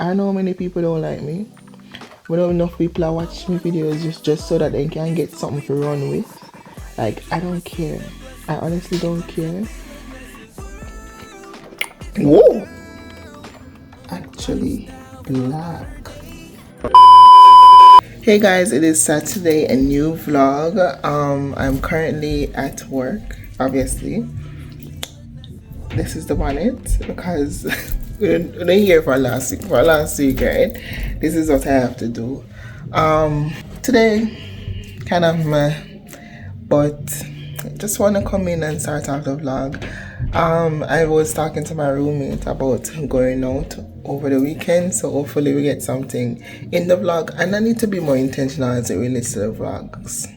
I know many people don't like me. We don't enough people are watching my videos just so that they can get something to run with. Like, I don't care. I honestly don't care. Whoa! Actually, black. Hey guys, it is Saturday, a new vlog. I'm currently at work, obviously. This is the bonnet because we're here for last week, right? This is what I have to do. Today, kind of meh, but just want to come in and start off the vlog. I was talking to my roommate about going out over the weekend, so hopefully we get something in the vlog, and I need to be more intentional as it relates to the vlogs.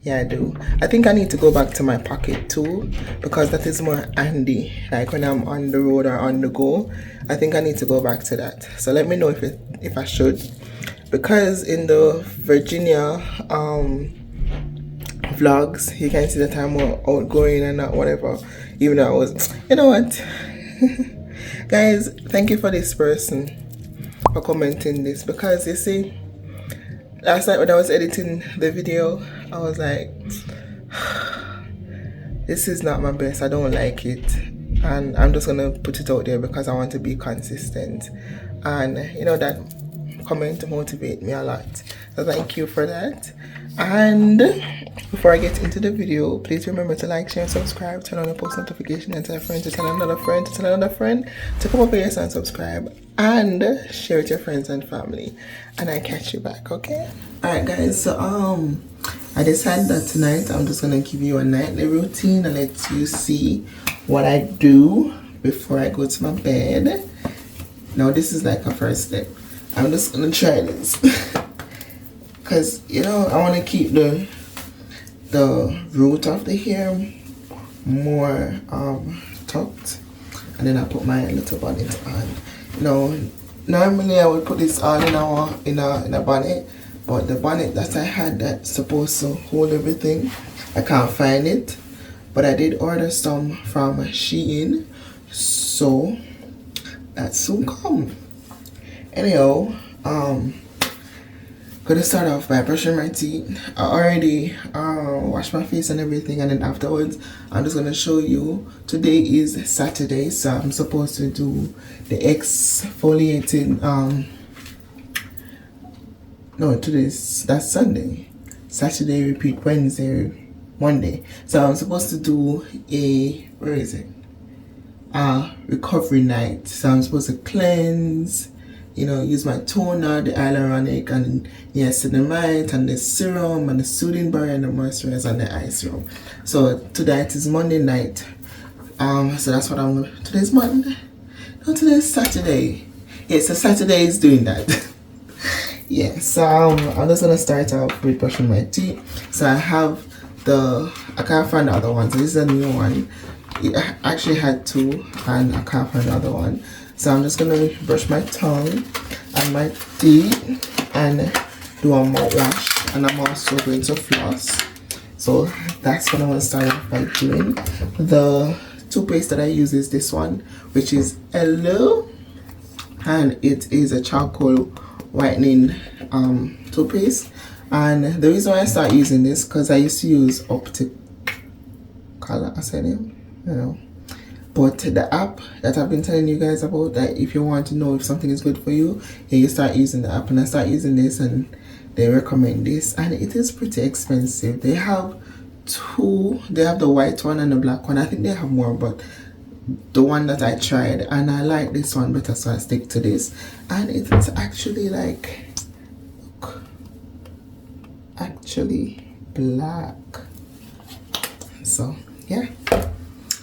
Yeah, I do. I think I need to go back to my pocket too, because that is more handy. Like when I'm on the road or on the go, I think I need to go back to that. So let me know if I should, because in the Virginia vlogs, you can see that I'm more outgoing and not whatever. Even though I was, you know what, guys, thank you for this person for commenting this, because you see, last night when I was editing the video, I was like, this is not my best, I don't like it, and I'm just gonna put it out there because I want to be consistent. And you know, that comment motivate me a lot, so thank you for that. And before I get into the video, please remember to like, share, and subscribe, turn on the post notification, and tell a friend to tell another friend to tell another friend to come over here and subscribe, and share with your friends and family. And I catch you back, okay? Alright guys, so I decided that tonight I'm just gonna give you a nightly routine and let you see what I do before I go to my bed. Now this is like a first step. I'm just gonna try this because, you know, I want to keep the root of the hair more tucked, and then I put my little bonnet on. You know, normally I would put this on in a bonnet, but the bonnet that I had that's supposed to hold everything, I can't find it, but I did order some from Shein, so that soon come. Anyhow, gonna start off by brushing my teeth. I already washed my face and everything, and then afterwards I'm just gonna show you. Today is Saturday, so I'm supposed to do the exfoliating no, that's Sunday. Saturday, repeat Wednesday, Monday. So I'm supposed to do a recovery night. So I'm supposed to cleanse, you know, use my toner, the hyaluronic, and niacinamide, and the serum, and the soothing barrier, and the moisturizer, and the eye serum. So tonight is Monday night. So that's what I'm doing. Today's Monday. No, today's Saturday. Yeah, so Saturday is doing that. Yeah, so I'm just gonna start off with brushing my teeth. So I have I can't find the other one. So this is a new one. I actually had two, and I can't find the other one. So I'm just gonna brush my tongue and my teeth and do a mouthwash, and I'm also going to floss. So that's what I want to start off by doing. The toothpaste that I use is this one, which is Hello, and it is a charcoal whitening toothpaste. And the reason why I start using this, because I used to use Optic Color, I said it, you know. But the app that I've been telling you guys about, that if you want to know if something is good for you, yeah, you start using the app. And I start using this, and they recommend this, and it is pretty expensive. They have two. They have the white one and the black one. I think they have more, but the one that I tried, and I like this one better, so I stick to this. And it's actually like, look, actually black. So yeah,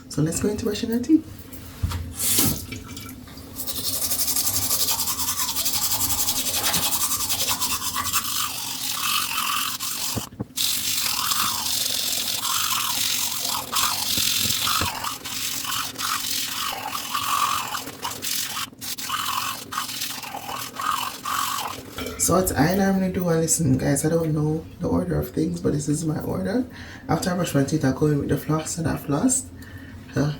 so let's go into brushing our teeth. So what I normally do, and listen guys, I don't know the order of things, but this is my order. After I brush my teeth, I go in with the floss, and I floss. And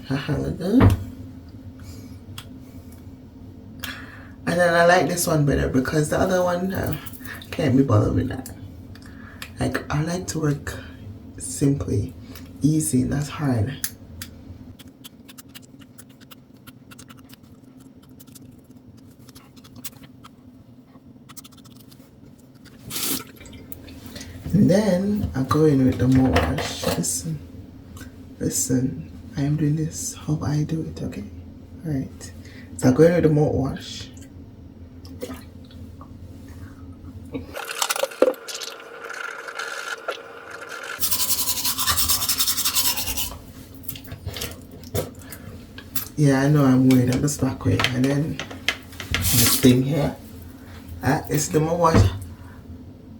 And then I like this one better because the other one can't be bothered with that. Like, I like to work simply, easy, not hard. And then I go in with the mouthwash. Listen, I am doing this how I do it, okay? Alright. So I go in with the mouthwash. Yeah, I know I'm weird. I'm just back way. And then this thing here, it's the mouthwash.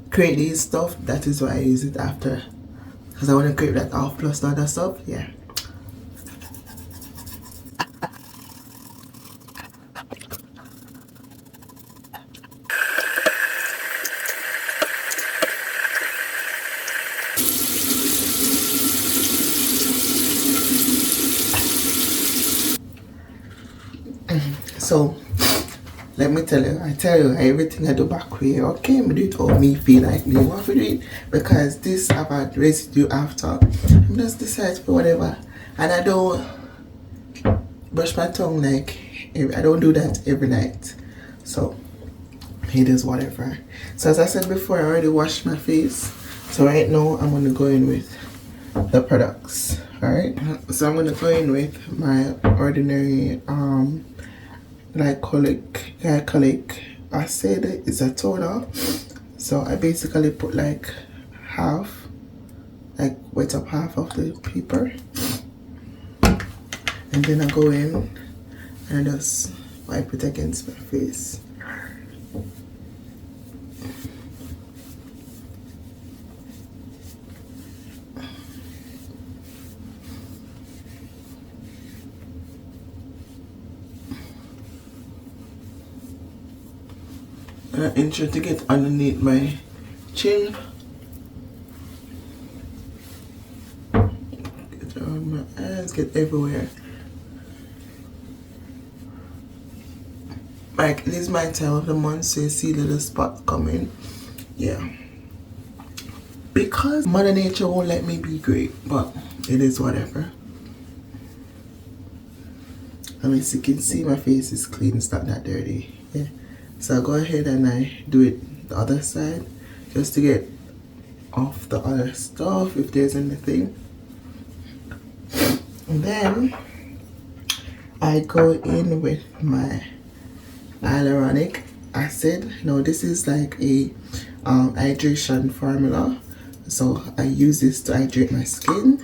Create these stuff. That is why I use it after, because I want to create that off plus the other stuff. Yeah. So let me tell you, everything I do back way, okay? I do it all me feel like me want to do it because this about residue after. I just decide for whatever, and I don't brush my tongue like I don't do that every night. So it is whatever. So as I said before, I already washed my face. So right now I'm gonna go in with the products. Alright. So I'm gonna go in with my ordinary glycolic acid. It's a toner. So I basically put like wet up half of the paper, and then I go in and just wipe it against my face. And I ensure to get underneath my chin. Get around my eyes, get everywhere. Like, this is my time of the month, so you see little spots coming. Yeah. Because Mother Nature won't let me be great, but it is whatever. I mean, as you can see, my face is clean, it's not that dirty. Yeah. So I go ahead and I do it the other side just to get off the other stuff if there's anything. And then I go in with my hyaluronic acid. Now this is like a hydration formula. So I use this to hydrate my skin.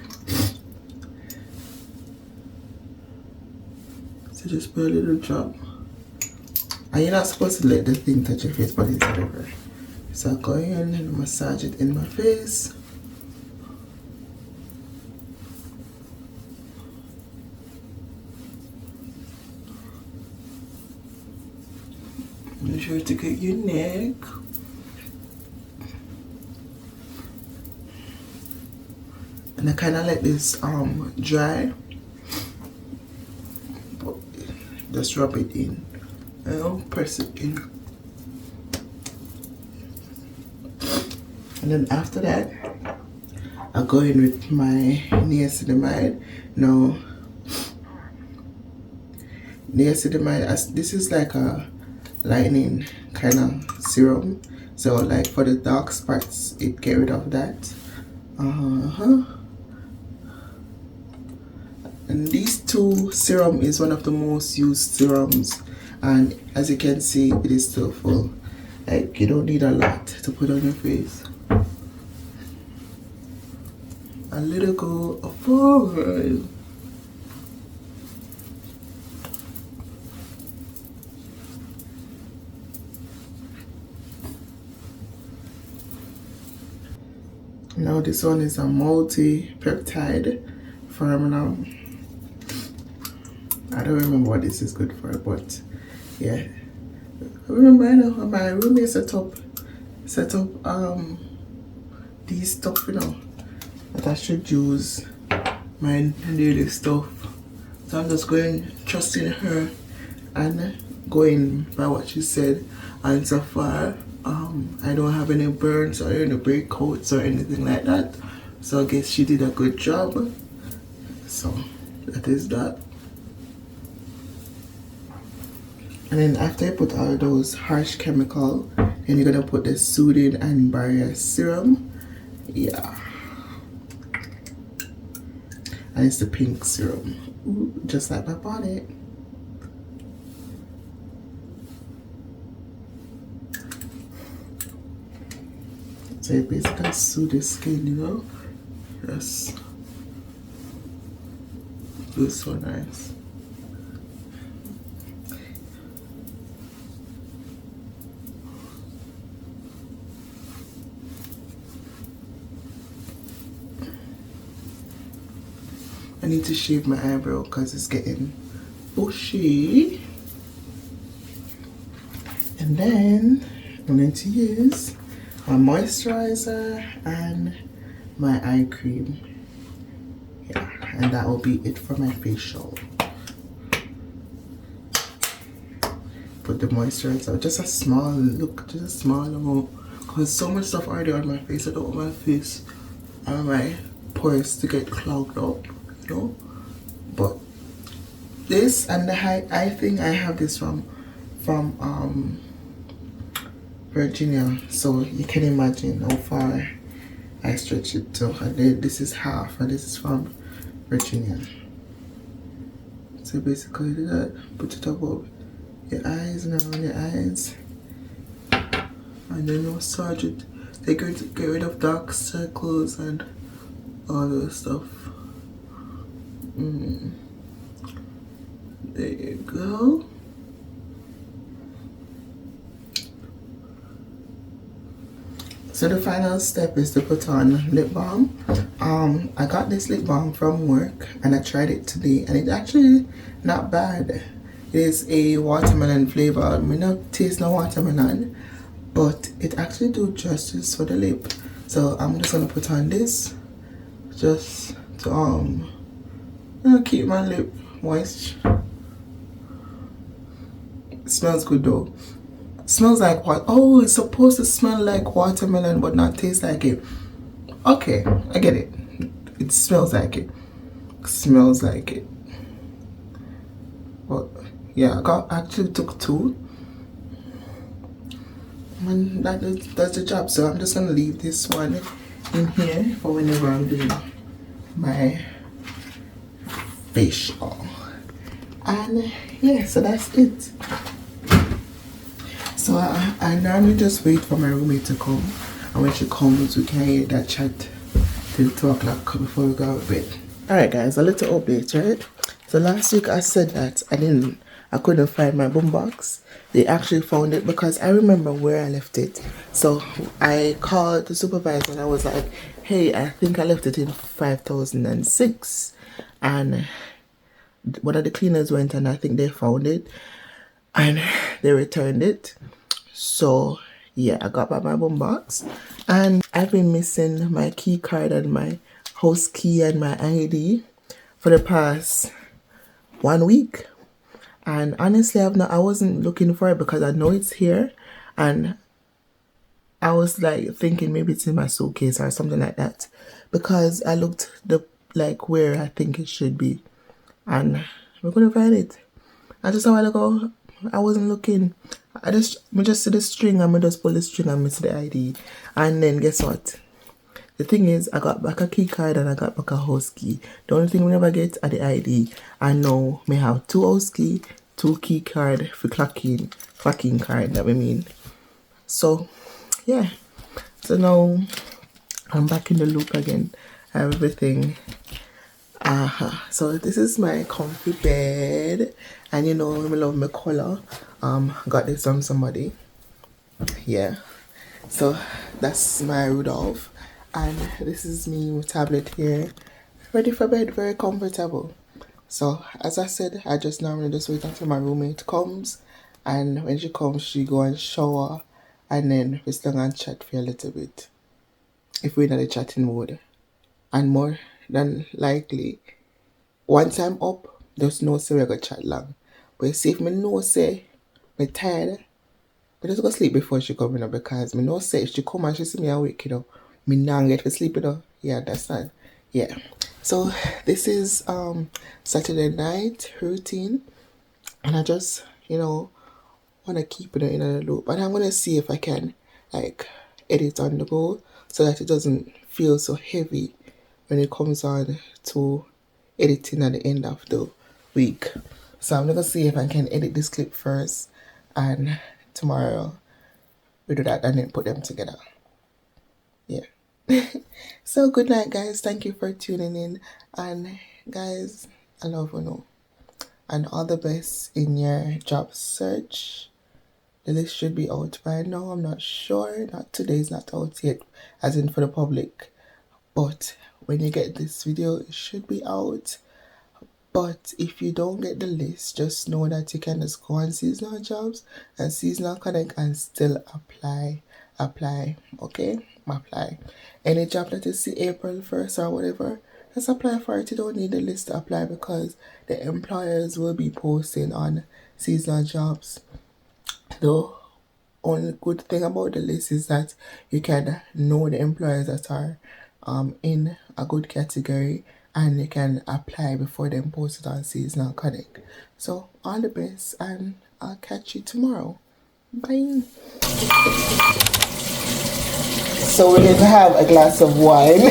So just put a little drop. And you're not supposed to let the thing touch your face, but it's whatever. So I go in and massage it in my face. Make sure to get your neck. And I kind of let this dry. Just rub it in. And press it in. And then after that, I go in with my niacinamide. Now, niacinamide, this is like a lightening kind of serum. So like for the dark spots, it get rid of that. And these two serum is one of the most used serums, and as you can see, it is still full. Like, you don't need a lot to put on your face. A little go forward. Now this one is a multi-peptide formula. I don't remember what this is good for, but yeah. I remember I know my roommate set up these stuff, you know, that I should use my daily stuff. So I'm just trusting her and going by what she said, and so far I don't have any burns or any breakouts or anything like that, so I guess she did a good job. So that is that. And then after you put all those harsh chemical, then you're gonna put the soothing and barrier serum. Yeah, and it's the pink serum. Ooh, just like my body. So you basically soothe the skin, you know. Yes, feels so nice. I need to shave my eyebrow because it's getting bushy. And then I'm going to use my moisturizer and my eye cream. Yeah, and that will be it for my facial. Put the moisturizer, just a small look, just a small amount, because so much stuff already on my face. I don't want my face and my pores to get clogged up, you know. But this and the eye thing, I have this from Virginia, so you can imagine how far I stretch it to. And then this is half, and this is from Virginia. So basically do that, put it above your eyes and around your eyes, and then massage it. They're going to get rid of dark circles and all those stuff. There you go. So the final step is to put on lip balm. I got this lip balm from work and I tried it today, and it's actually not bad. It is a watermelon flavor. I may not taste no watermelon, but it actually do justice for the lip. So I'm just gonna put on this just to keep my lip moist. It smells good though. It smells like what? Oh, it's supposed to smell like watermelon but not taste like it. Okay, I get it. It smells like it. Smells like it. But yeah, I actually took two. And that does the job. So I'm just gonna leave this one in here for whenever I'm doing my facial. And yeah, so that's it. So I normally just wait for my roommate to come, and when she comes we can hear that chat till 2 o'clock before we go to bed. Alright guys, a little update, right? So last week I said that I couldn't find my boombox. They actually found it because I remember where I left it. So I called the supervisor and I was like, hey, I think I left it in 5006. And one of the cleaners went and I think they found it and they returned it. So yeah, I got back my boombox, and I've been missing my key card and my house key and my ID for the past 1 week. And honestly, I wasn't looking for it because I know it's here, and I was like thinking maybe it's in my suitcase or something like that, because I looked like where I think it should be, and we're gonna find it. I just a while ago I wasn't looking. I just see the string and I just pull the string and miss the ID. And then guess what? The thing is, I got back a key card and I got back a house key. The only thing we never get are the ID. I know may have 2 house key, 2 key card for clocking card that we mean. So yeah. So now I'm back in the loop again. I have everything. So this is my comfy bed, and you know I love my color. Got this from somebody. Yeah. So that's my Rudolph, and this is me with tablet here, ready for bed, very comfortable. So as I said, I just normally just wait until my roommate comes, and when she comes she go and shower, and then we still gonna chat for a little bit if we're in the chatting mode. And more than likely, once I'm up, there's no say we're gonna chat long. But see if me know say Me tired. But just go sleep before she come, because me know say if she come and she see me awake, me not get to sleep, Yeah, that's that. Yeah. So this is Saturday night routine, and I just, want to keep it in a loop. And I'm going to see if I can, like, edit on the go so that it doesn't feel so heavy when it comes on to editing at the end of the week. So I'm going to see if I can edit this clip first, and tomorrow we do that and then put them together. Yeah. So good night, guys. Thank you for tuning in. And guys, I love you. And all the best in your job search. The list should be out by now. I'm not sure. Not today's not out yet, as in for the public. But when you get this video, it should be out. But if you don't get the list, just know that you can just go on seasonal jobs and seasonal connect and still apply. Okay? Apply. Any job that you see April 1st or whatever, just apply for it. You don't need the list to apply, because the employers will be posting on seasonal jobs. The only good thing about the list is that you can know the employers that are in a good category, and you can apply before them post it on Seasonal Connect. So all the best, and I'll catch you tomorrow. Bye. So we need to have a glass of wine.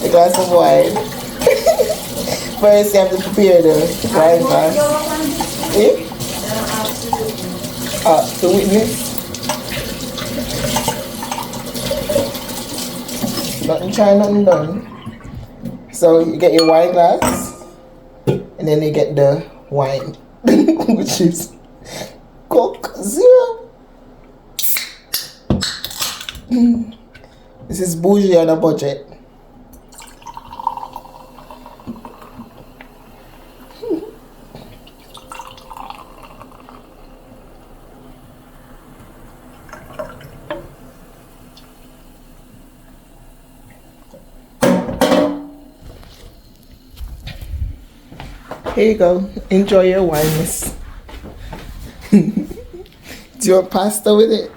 A glass of wine. First you have to prepare the wine glass. Eh? The witness. Nothing trying, nothing done. So you get your wine glass, and then you get the wine, which is Coke Zero. This is bougie on a budget. Here you go. Enjoy your wine, miss. Do you want pasta with it?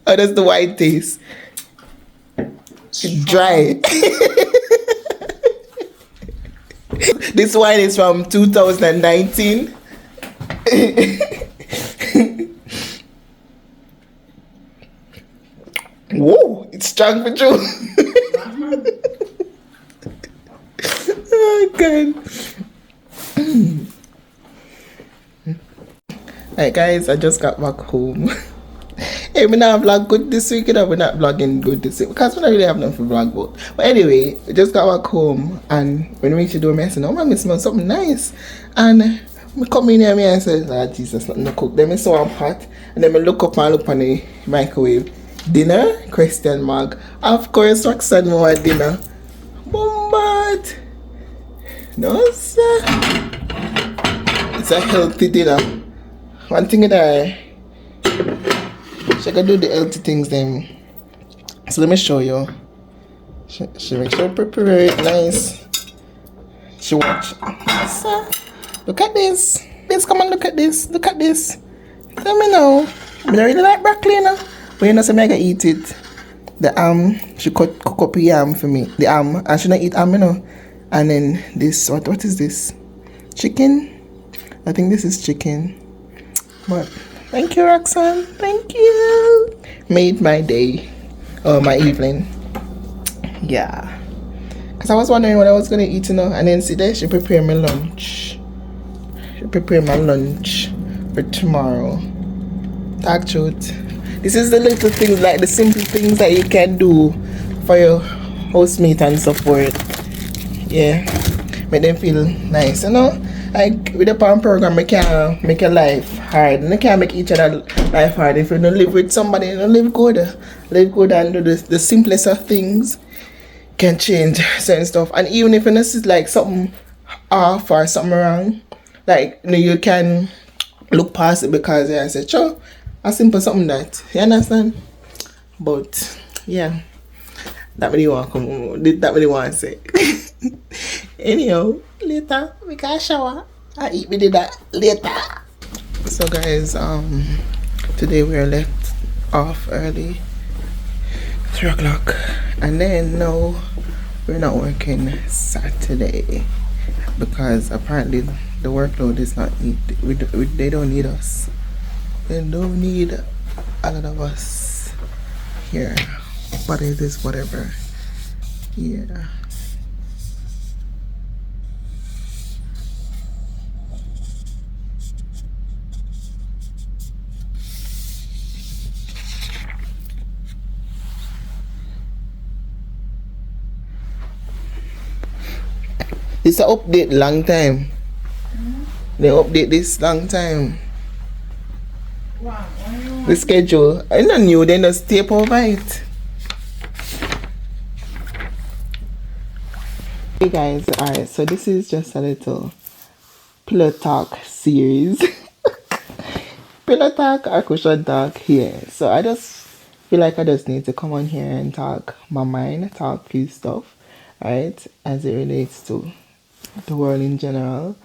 How does the wine taste? Dry. This wine is from 2019. Whoa, it's strong for you. Oh god. Alright guys, I just got back home. Hey, we not vlog good this week, we're not vlogging good this week because we don't really have nothing to vlog about. But anyway, we just got back home, and when we reached the door, I said, oh man, it smells something nice. And I come in here and I said, ah, Jesus, nothing to cook. Then I saw a pot, and then I look up and look on the microwave. Dinner? Question mark. Of course, Roxanne more dinner. Bombard. No, sir. It's a healthy dinner. One thing that she can do the healthy things then. So let me show you. She make sure prepare it nice. She watch. Sir, look at this. Please come and look at this. Look at this. Let me know. I don't really like broccoli, you know. But you know, so I can eat it. The she cook up yam for me. The and she don't eat you know. And then this, what is this? Chicken? I think this is chicken. But thank you, Roxanne. Thank you. Made my day. Or my evening. Yeah. Because I was wondering what I was going to eat, you know. And then see there, she prepared my lunch. She prepared my lunch for tomorrow. Talk truth. This is the little things, like the simple things that you can do for your housemate and support. Yeah, make them feel nice, you know. Like with the PAM program, we can't make your life hard. We can't make each other life hard. If you don't live with somebody, you don't live good. Live good and do the simplest of things can change certain stuff. And even if you see like something off or something wrong, like you can look past it because I said, sure, a simple something that, you understand? But yeah, that really want to say. Anyhow, later we can shower. I eat me dinner later. So guys, today we are let off early, 3 o'clock, and then now we're not working Saturday because apparently the workload is not need. They don't need us. They don't need a lot of us here. But it is whatever. Yeah. It's an update long time. They update this long time. Wow. The schedule. I don't know, they just tape over it. Hey guys, alright, so this is just a little pillow talk series. Pillow talk or cushion talk here. So I just feel like I just need to come on here and talk my mind, talk few stuff, right, as it relates to the world in general.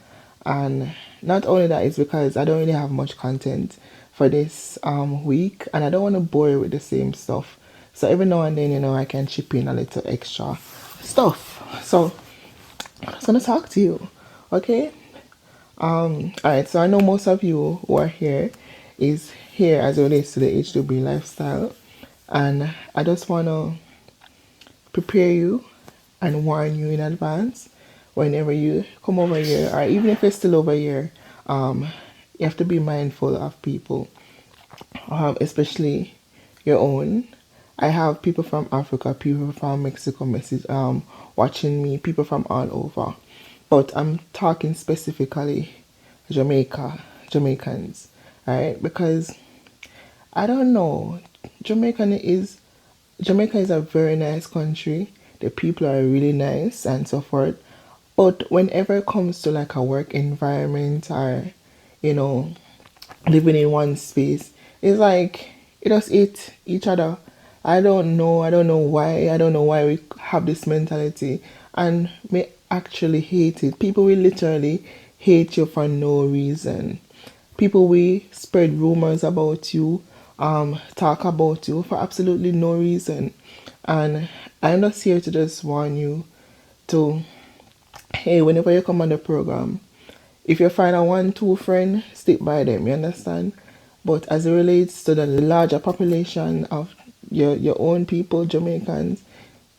And not only that, it's because I don't really have much content for this week, and I don't want to bore you with the same stuff. So every now and then, I can chip in a little extra stuff. So I'm just gonna talk to you, okay? Alright, so I know most of you who are here is here as it relates to the H2B lifestyle, and I just wanna prepare you and warn you in advance whenever you come over here, or even if you're still over here. You have to be mindful of people, especially your own. I have people from Africa, people from Mexico watching me, people from all over. But I'm talking specifically Jamaicans, right? Because I don't know, Jamaica is a very nice country. The people are really nice and so forth. But whenever it comes to like a work environment or, you know, living in one space, it's like it just eat each other. I don't know why. I don't know why we have this mentality and may actually hate it. People will literally hate you for no reason. People will spread rumors about you, talk about you for absolutely no reason. And I'm just here to just warn you to, hey, whenever you come on the program, if you find a 1, 2 friend, stick by them, you understand? But as it relates to the larger population of your own people, Jamaicans,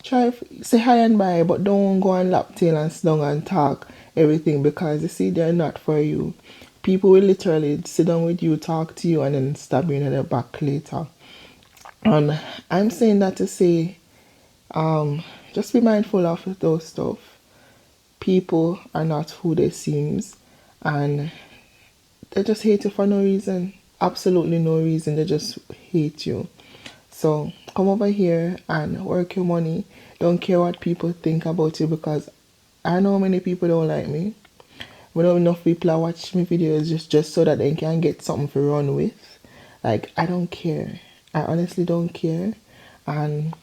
say hi and bye, but don't go and lap tail and sit down and talk everything, because you see, they're not for you. People will literally sit down with you, talk to you, and then stab you in the back later. And I'm saying that to say, just be mindful of those stuff. People are not who they seems, and they just hate you for no reason. Absolutely no reason. They just hate you. So come over here and work your money. Don't care what people think about you, because I know many people don't like me. We know enough people are watching my videos just so that they can get something to run with. Like, I don't care. I honestly don't care. And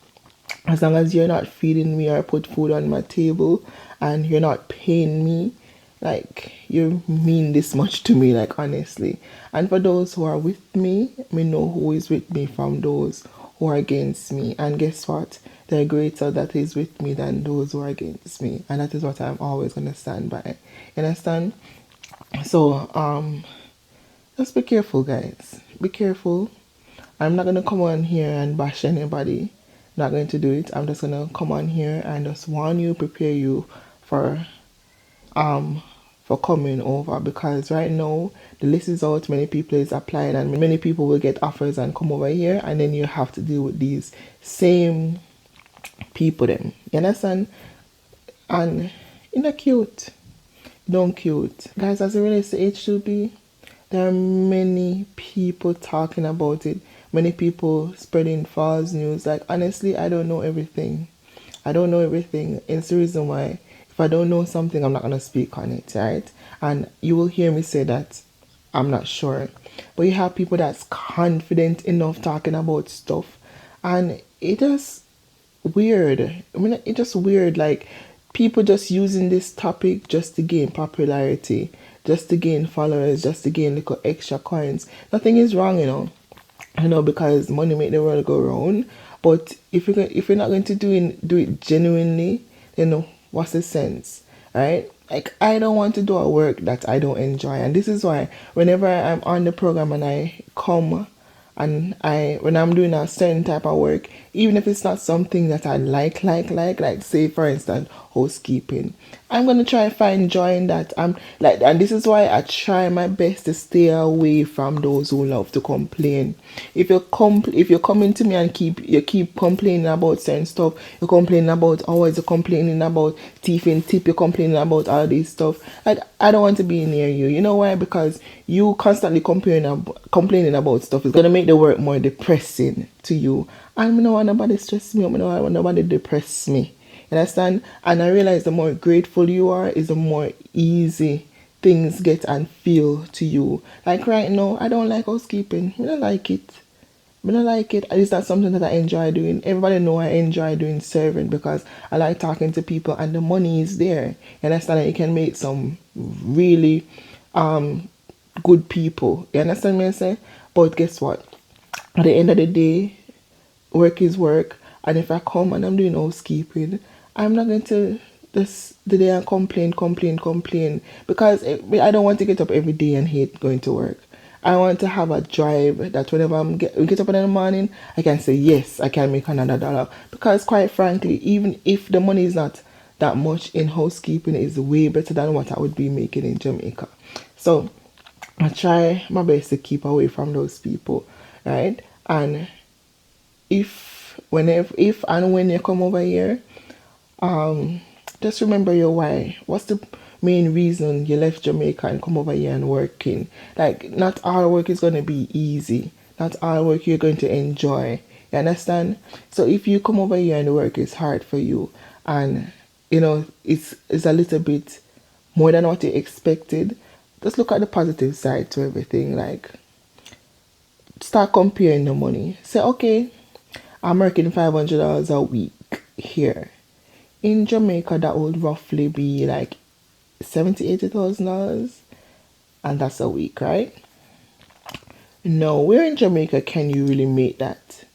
as long as you're not feeding me or put food on my table and you're not paying me, like, you mean this much to me, like, honestly. And for those who are with me, we know who is with me from those who are against me. And guess what? They're greater that is with me than those who are against me. And that is what I'm always going to stand by. You understand? So, just be careful, guys. Be careful. I'm not going to come on here and bash anybody. Not going to do it. I'm just going to come on here and just warn you, prepare you for coming over, because right now the list is out, many people is applying, and many people will get offers and come over here, and then you have to deal with these same people them. You understand? And you know, cute. Don't cute. Guys, as it relates to H2B, there are many people talking about it. Many people spreading false news. Like, honestly, I don't know everything. I don't know everything. It's the reason why if I don't know something, I'm not going to speak on it, right? And you will hear me say that I'm not sure. But you have people that's confident enough talking about stuff. And it just weird. I mean, it's just weird. Like, people just using this topic just to gain popularity, just to gain followers, just to gain little extra coins. Nothing is wrong, because money make the world go round. But if you're not going to do it genuinely, then what's the sense, right? Like, I don't want to do a work that I don't enjoy, and this is why whenever I'm on the program and I come and when I'm doing a certain type of work, even if it's not something that I like, say for instance housekeeping, I'm gonna try and find joy in that. And this is why I try my best to stay away from those who love to complain. If you're coming to me and keep complaining about certain stuff, you're complaining about always, you're complaining about thief and tip, you're complaining about all this stuff. Like, I don't want to be near you. You know why? Because you constantly complaining about stuff is gonna make the work more depressing to you. And I don't want nobody stress me. I don't want nobody depress me. You understand? And I realize the more grateful you are, is the more easy things get and feel to you. Like right now, I don't like housekeeping. I don't like it. I don't like it. It's not something that I enjoy doing. Everybody know I enjoy doing serving because I like talking to people and the money is there. You understand? And you can make some really good people. You understand me? I say? But guess what? At the end of the day, work is work. And if I come and I'm doing housekeeping, I'm not going to just the day and complain because I don't want to get up every day and hate going to work. I want to have a drive that whenever get up in the morning, I can say yes, I can make another dollar. Because quite frankly, even if the money is not that much in housekeeping, it's way better than what I would be making in Jamaica. So I try my best to keep away from those people, right? And if and when you come over here, just remember your why. What's the main reason you left Jamaica and come over here and working? Like, not all work is going to be easy. Not all work you're going to enjoy. You understand? So if you come over here and the work is hard for you, and it's a little bit more than what you expected, just look at the positive side to everything. Like, start comparing the money. Say, okay, I'm working $500 a week here. In Jamaica, that would roughly be like $80,000, and that's a week, right? No, where in Jamaica can you really make that?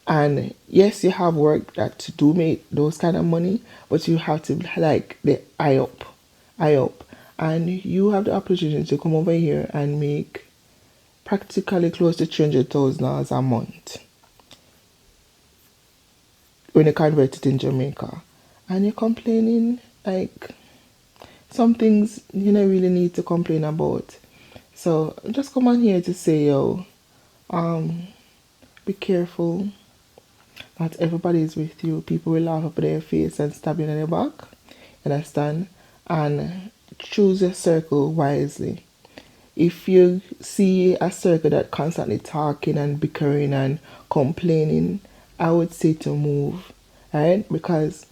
And yes, you have work that do make those kind of money, but you have to like the eye up, and you have the opportunity to come over here and make practically close to $300,000 a month when you convert it in Jamaica. And you're complaining, like, some things you don't really need to complain about. So just come on here to say, be careful. Not everybody is with you. People will laugh up their face and stab you in the back. Understand? And choose your circle wisely. If you see a circle that constantly talking and bickering and complaining, I would say to move, right? Because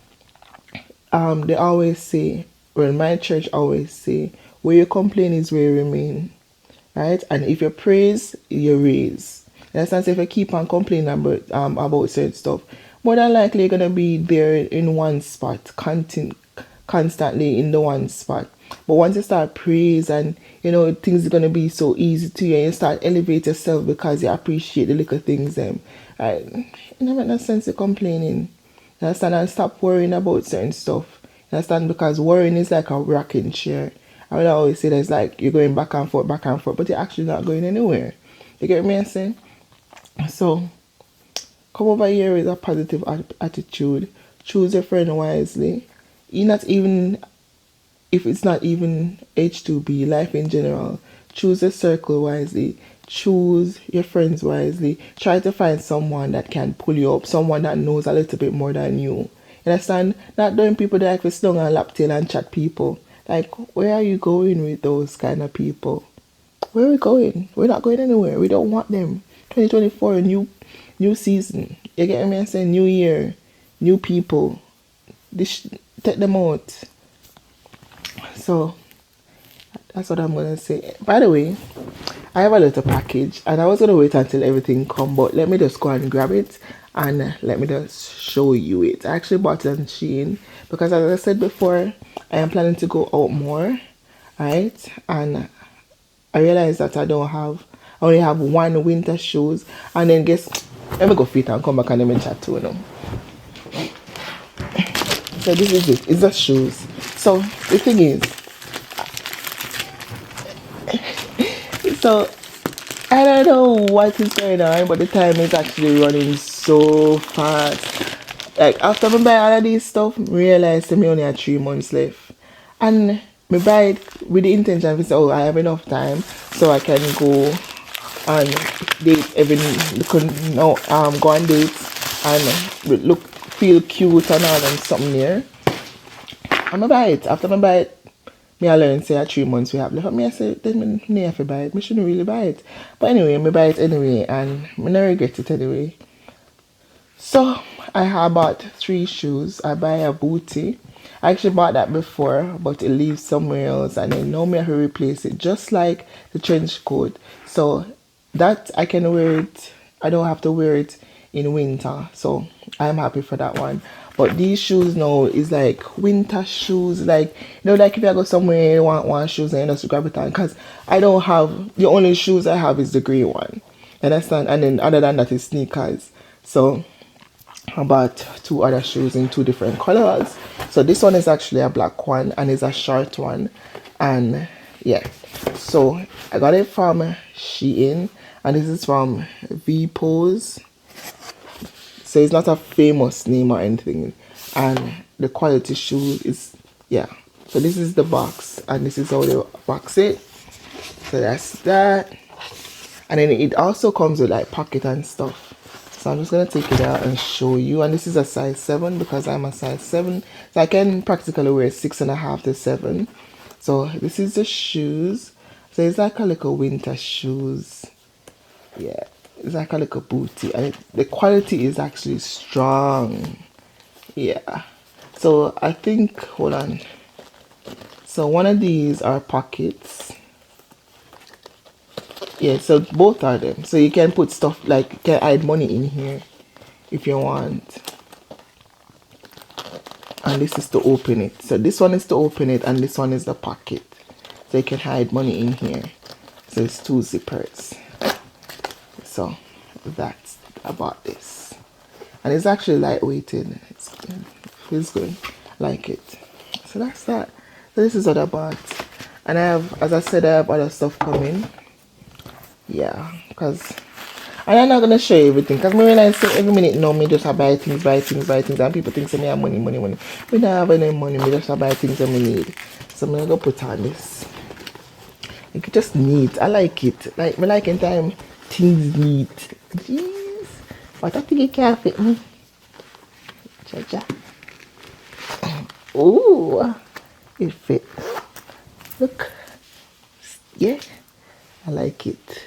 they always say, well, my church always say, where you complain is where you remain, right? And if you praise, you raise. That's not if you keep on complaining about certain stuff, more than likely you're gonna be there in one spot, constantly in the one spot. But once you start praise and things are gonna be so easy to you, and you start elevate yourself because you appreciate the little things right? It never make no sense to complaining. You understand? And stop worrying about certain stuff. You understand? Because worrying is like a rocking chair. I would always say that it's like you're going back and forth, but you're actually not going anywhere. You get me saying? So come over here with a positive attitude. Choose your friend wisely. If it's not even H2B, life in general, choose a circle wisely. Choose your friends wisely. Try to find someone that can pull you up, someone that knows a little bit more than you. You understand? Not doing people that like to slung and lap tail and chat people. Like, where are you going with those kind of people? Where are we going? We're not going anywhere. We don't want them. 2024, new season. You get me? I'm saying new year, new people. Take them out. So That's what I'm gonna say. By the way, I have a little package and I was gonna wait until everything come, but let me just go and grab it and let me just show you it. I actually bought it on Shein because, as I said before, I am planning to go out more, right? And I realized that I only have one winter shoes, and then let me go fit and come back and let me chat to them. So this is it. It's the shoes. So the thing is, so I don't know what is going on, but the time is actually running so fast. Like after I buy all of these stuff, I realized that me only had 3 months left, and I buy it with the intention of say, oh, I have enough time, so I can go on dates go on dates and feel cute and all and something there. I'm buy it. After I buy it, me I learn say 3 months we have left. Me I say then me have to buy it. Me shouldn't really buy it. But anyway, me buy it anyway and me not regret it anyway. So I bought 3 shoes. I buy a booty. I actually bought that before, but it leaves somewhere else, and then now me have to replace it, just like the trench coat. So that I can wear it. I don't have to wear it in winter, so I'm happy for that one. But these shoes now is like winter shoes, like like if I go somewhere you want one shoes and you just grab it on, because I don't have, the only shoes I have is the grey one, understand? And then other than that is sneakers. So I bought 2 other shoes in 2 different colors. So this one is actually a black one and it's a short one, and yeah, so I got it from Shein, and this is from V-Pose. So it's not a famous name or anything, and the quality shoe is, yeah. So this is the box, and this is how they box it. So that's that, and then it also comes with like pocket and stuff. So I'm just gonna take it out and show you. And this is a size 7 because I'm a size 7, so I can practically wear 6.5 to 7. So this is the shoes. So it's like a little winter shoes. Yeah, it's like a little booty, and the quality is actually strong. Yeah. So I think, hold on. So one of these are pockets. Yeah, so both are them. So you can put stuff like, you can hide money in here if you want. And this is to open it. So this one is to open it, and this one is the pocket. So you can hide money in here. So it's 2 zippers. So that's about this. And it's actually lightweighted. It feels good. I like it. So that's that. So this is what I bought. And I have, as I said, I have other stuff coming. Yeah, because I'm not gonna show you everything, because me realize every minute now me just buy things, and people think say me have money. We don't have any money, me just buy things that me need. So I'm gonna put on this. Like, it just neat. I like it. Like me like in time things neat. Jeez. But I think it can't fit me. Cha. Ooh, it fit. Look. Yeah. I like it.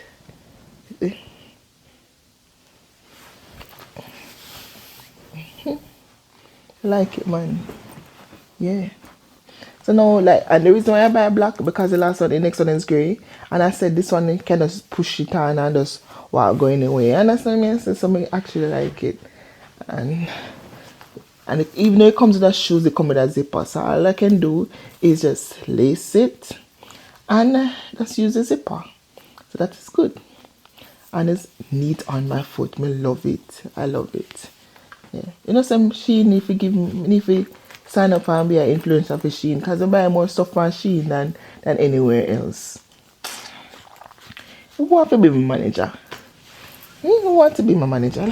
I like it, man. Yeah. So now, like, and the reason why I buy black, because the last one, the next one is grey, and I said this one can just push it on and just go anyway. And that's what I mean. So I actually like it, and even though it comes with the shoes, it comes with a zipper. So all I can do is just lace it and just use the zipper. So that is good, and it's neat on my foot. Me love it. I love it. Yeah, you know, some Shein, if you sign up and be an influencer for Shein, because I buy more stuff from Shein than anywhere else. Who want to be my manager? Who want to be my manager?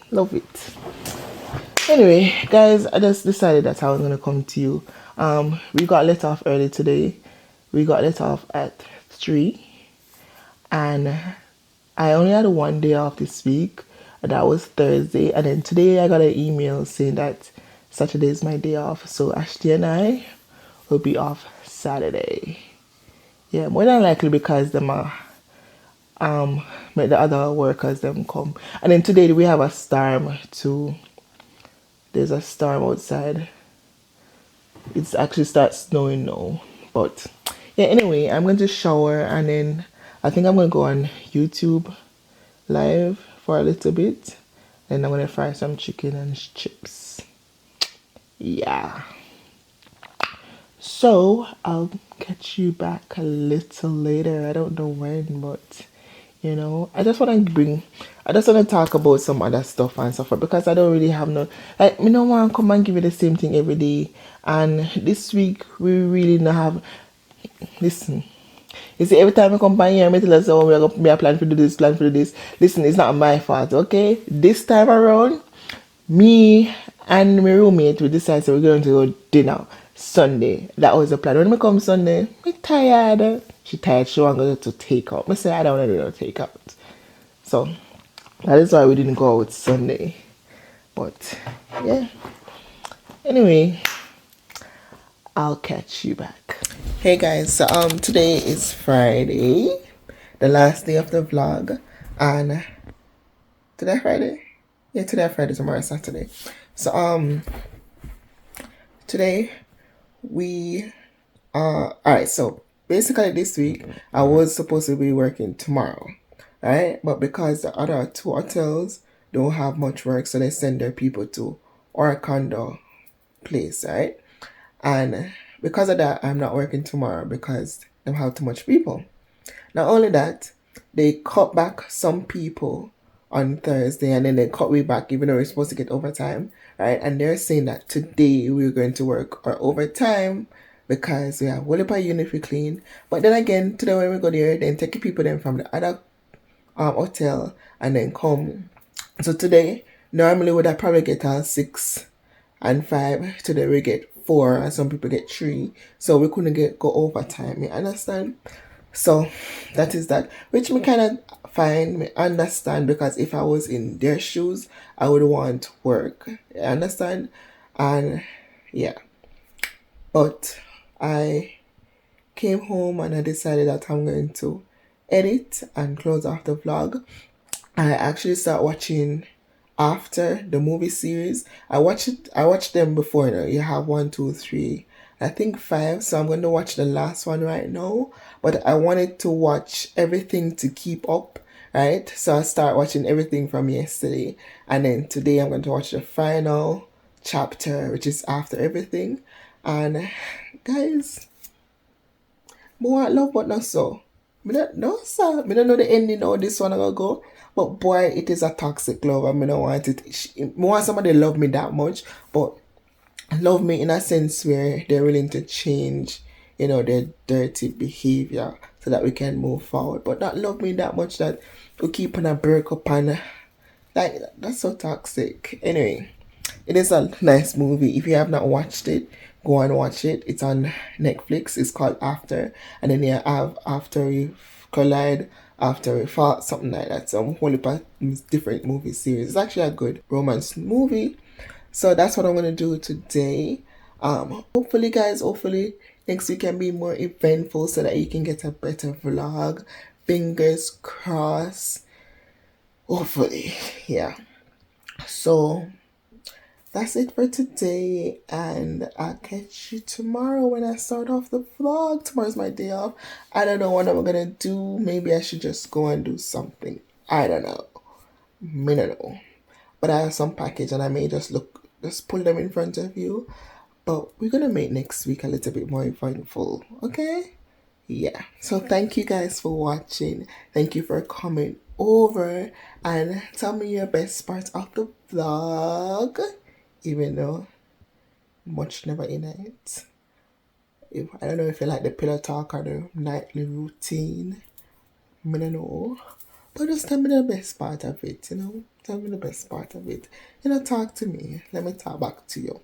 Love it. Anyway, guys, I just decided that I was gonna come to you. We got let off early today. We got let off at 3, and I only had 1 day off this week. That was Thursday, and then today I got an email saying that Saturday is my day off, so Ashley and I will be off Saturday. Yeah, more than likely because them make the other workers them come. And then today we have a storm too. There's a storm outside. It's actually starts snowing now, But yeah, anyway, I'm going to shower and then I think I'm going to go on YouTube live for a little bit. And I'm going to fry some chicken and chips. Yeah. So I'll catch you back a little later. I don't know when, but you know, I just want to talk about some other stuff and stuff because I don't really have no, like, me no want to come and give you the same thing every day. And this week we really not have. Listen, you see, every time I come by here, I tell us, oh, we are planning to do this, plan to do this. Listen, it's not my fault, okay? This time around, me and my roommate, we decided we're going to go dinner Sunday. That was the plan. When we come Sunday, we tired. She tired, she want to go to take out. I said, I don't want to do no take out. So, that is why we didn't go out Sunday. But, yeah. Anyway, I'll catch you back. Hey guys, so today is Friday, the last day of the vlog, and today Friday? Yeah, today Friday, tomorrow Saturday. So today we alright, so basically this week I was supposed to be working tomorrow, right? But because the other two hotels don't have much work, so they send their people to our condo place, right? And because of that, I'm not working tomorrow because they have too much people. Not only that, they cut back some people on Thursday and then they cut me back even though we're supposed to get overtime, right? And they're saying that today we're going to work our overtime because we have a unit we clean. But then again, today when we go there, then take people then from the other hotel and then come. So today, normally would I probably get 6 and 5. Today we get 4 and some people get 3. So we couldn't go overtime. You understand? So that is that. Which me kind of find, me understand, because if I was in their shoes, I would want work. You understand? And yeah. But I came home and I decided that I'm going to edit and close off the vlog. I actually start watching After, the movie series. I watched them before. You have 1, 2, 3, I think 5. So I'm going to watch the last one right now. But I wanted to watch everything to keep up, right? So I start watching everything from yesterday. And then today I'm going to watch the final chapter, which is After Everything. And guys, more love but not so. Me don't know, sir. Me don't know the ending how this one gonna go. But boy, it is a toxic love. I mean, I don't want it. I want somebody to love me that much, but love me in a sense where they're willing to change, you know, their dirty behavior so that we can move forward. But not love me that much that we keep on a break up and like that's so toxic. Anyway, it is a nice movie. If you have not watched it, go and watch it. It's on Netflix. It's called After. And then you have After We Collide, After We Fought, something like that. Some whole heap of different movie series. It's actually a good romance movie. So that's what I'm going to do today. Hopefully, guys, next week can be more eventful so that you can get a better vlog. Fingers crossed. Hopefully, yeah. So that's it for today, and I'll catch you tomorrow when I start off the vlog. Tomorrow's my day off. I don't know what I'm gonna do. Maybe I should just go and do something. I don't know. Me don't know. But I have some package and I may just pull them in front of you. But we're gonna make next week a little bit more eventful, okay? Yeah. So thank you guys for watching. Thank you for coming over and tell me your best parts of the vlog. Even though much never in it. I don't know if you like the pillow talk or the nightly routine. I don't know. But just tell me the best part of it, you know? Tell me the best part of it. You know, talk to me. Let me talk back to you.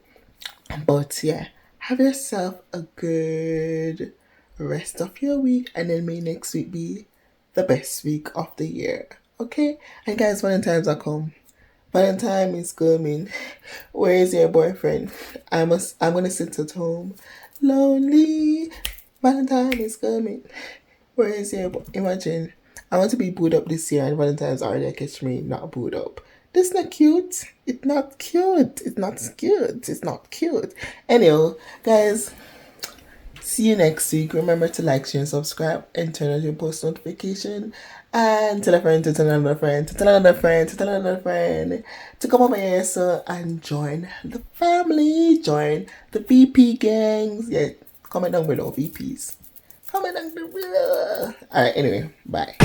But yeah, have yourself a good rest of your week, and then may next week be the best week of the year. Okay? And guys, Valentine's are come. Valentine is coming. Where is your boyfriend? I'm gonna sit at home, lonely. Valentine is coming. Where is your Imagine, I want to be booed up this year, and Valentine's already catch me not booed up. This not cute. It's not cute. It's not cute. It's not cute. Anyhow, guys, See you next week. Remember to like, share, and subscribe, and turn on your post notification. And tell a friend to tell another friend to tell another friend to tell another friend to come over here and join the family. Join the VP gangs. Yeah, comment down below, VPs. Comment down below. Alright, anyway, bye.